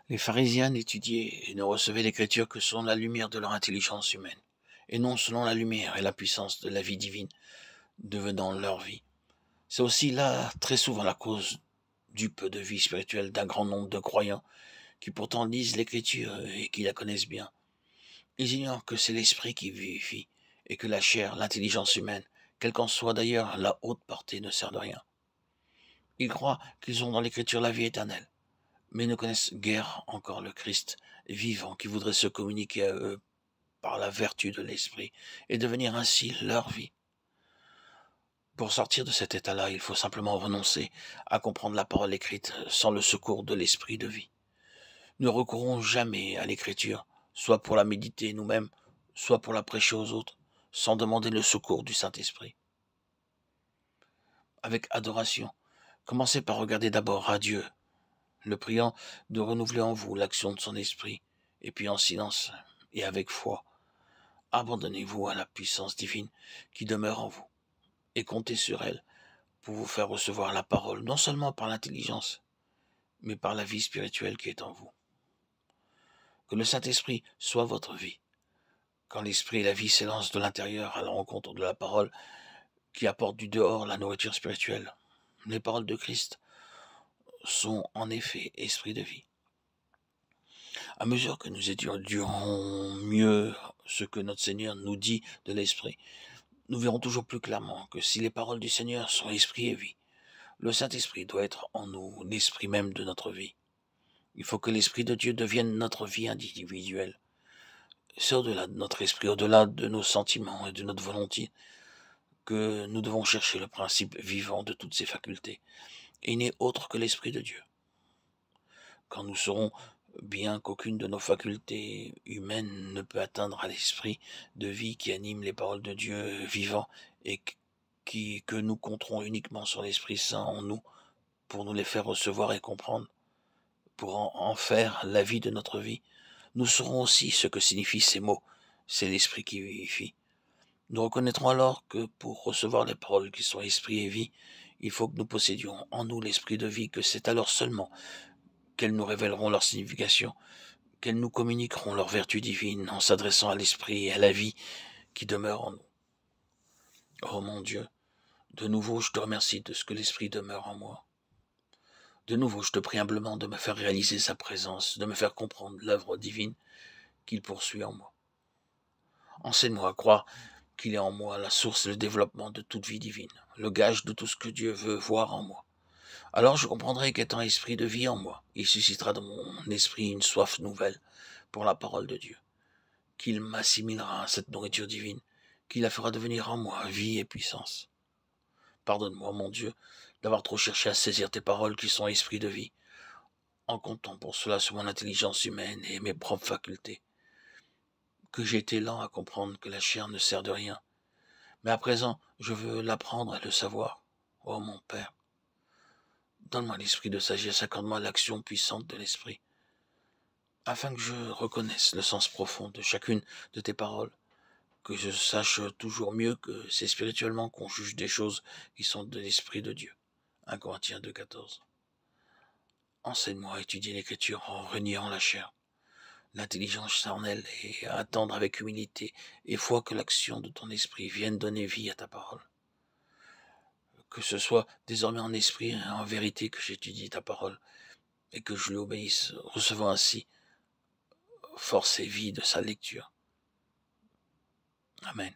Les pharisiens n'étudiaient et ne recevaient l'écriture que selon la lumière de leur intelligence humaine, et non selon la lumière et la puissance de la vie divine devenant leur vie. C'est aussi là très souvent la cause du peu de vie spirituelle d'un grand nombre de croyants qui pourtant lisent l'écriture et qui la connaissent bien. Ils ignorent que c'est l'esprit qui vivifie et que la chair, l'intelligence humaine, quelle qu'en soit d'ailleurs la haute portée, ne sert de rien. Ils croient qu'ils ont dans l'écriture la vie éternelle, mais ne connaissent guère encore le Christ vivant qui voudrait se communiquer à eux par la vertu de l'esprit et devenir ainsi leur vie. Pour sortir de cet état-là, il faut simplement renoncer à comprendre la parole écrite sans le secours de l'esprit de vie. Ne recourons jamais à l'écriture, soit pour la méditer nous-mêmes, soit pour la prêcher aux autres, sans demander le secours du Saint-Esprit. Avec adoration, commencez par regarder d'abord à Dieu, le priant de renouveler en vous l'action de son esprit, et puis en silence et avec foi, abandonnez-vous à la puissance divine qui demeure en vous, et comptez sur elle pour vous faire recevoir la parole, non seulement par l'intelligence, mais par la vie spirituelle qui est en vous. Que le Saint-Esprit soit votre vie. Quand l'esprit et la vie s'élancent de l'intérieur à la rencontre de la parole qui apporte du dehors la nourriture spirituelle, les paroles de Christ sont en effet esprit de vie. À mesure que nous étudierons mieux ce que notre Seigneur nous dit de l'esprit, nous verrons toujours plus clairement que si les paroles du Seigneur sont esprit et vie, le Saint-Esprit doit être en nous l'esprit même de notre vie. Il faut que l'Esprit de Dieu devienne notre vie individuelle. C'est au-delà de notre esprit, au-delà de nos sentiments et de notre volonté, que nous devons chercher le principe vivant de toutes ces facultés. Et il n'est autre que l'Esprit de Dieu. Quand nous saurons bien qu'aucune de nos facultés humaines ne peut atteindre à l'esprit de vie qui anime les paroles de Dieu vivant et que nous compterons uniquement sur l'Esprit Saint en nous pour nous les faire recevoir et comprendre, pour en faire la vie de notre vie, nous saurons aussi ce que signifient ces mots. C'est l'Esprit qui vivifie. Nous reconnaîtrons alors que pour recevoir les paroles qui sont esprit et vie, il faut que nous possédions en nous l'esprit de vie, que c'est alors seulement qu'elles nous révéleront leur signification, qu'elles nous communiqueront leur vertu divine en s'adressant à l'esprit et à la vie qui demeure en nous. Oh mon Dieu, de nouveau je te remercie de ce que l'esprit demeure en moi. De nouveau je te prie humblement de me faire réaliser sa présence, de me faire comprendre l'œuvre divine qu'il poursuit en moi. Enseigne-moi à croire qu'il est en moi la source et le développement de toute vie divine, le gage de tout ce que Dieu veut voir en moi. Alors je comprendrai qu'étant esprit de vie en moi, il suscitera dans mon esprit une soif nouvelle pour la parole de Dieu, qu'il m'assimilera à cette nourriture divine, qu'il la fera devenir en moi vie et puissance. Pardonne-moi, mon Dieu, d'avoir trop cherché à saisir tes paroles qui sont esprit de vie, en comptant pour cela sur mon intelligence humaine et mes propres facultés, que j'ai été lent à comprendre que la chair ne sert de rien. Mais à présent, je veux l'apprendre et le savoir. Oh mon Père, donne-moi l'esprit de sagesse, accorde-moi l'action puissante de l'esprit, afin que je reconnaisse le sens profond de chacune de tes paroles, que je sache toujours mieux que c'est spirituellement qu'on juge des choses qui sont de l'esprit de Dieu. 1 Corinthiens 2,14. Enseigne-moi à étudier l'écriture en reniant la chair, l'intelligence charnelle et à attendre avec humilité et foi que l'action de ton esprit vienne donner vie à ta parole. Que ce soit désormais en esprit et en vérité que j'étudie ta parole et que je lui obéisse, recevant ainsi force et vie de sa lecture. Amen.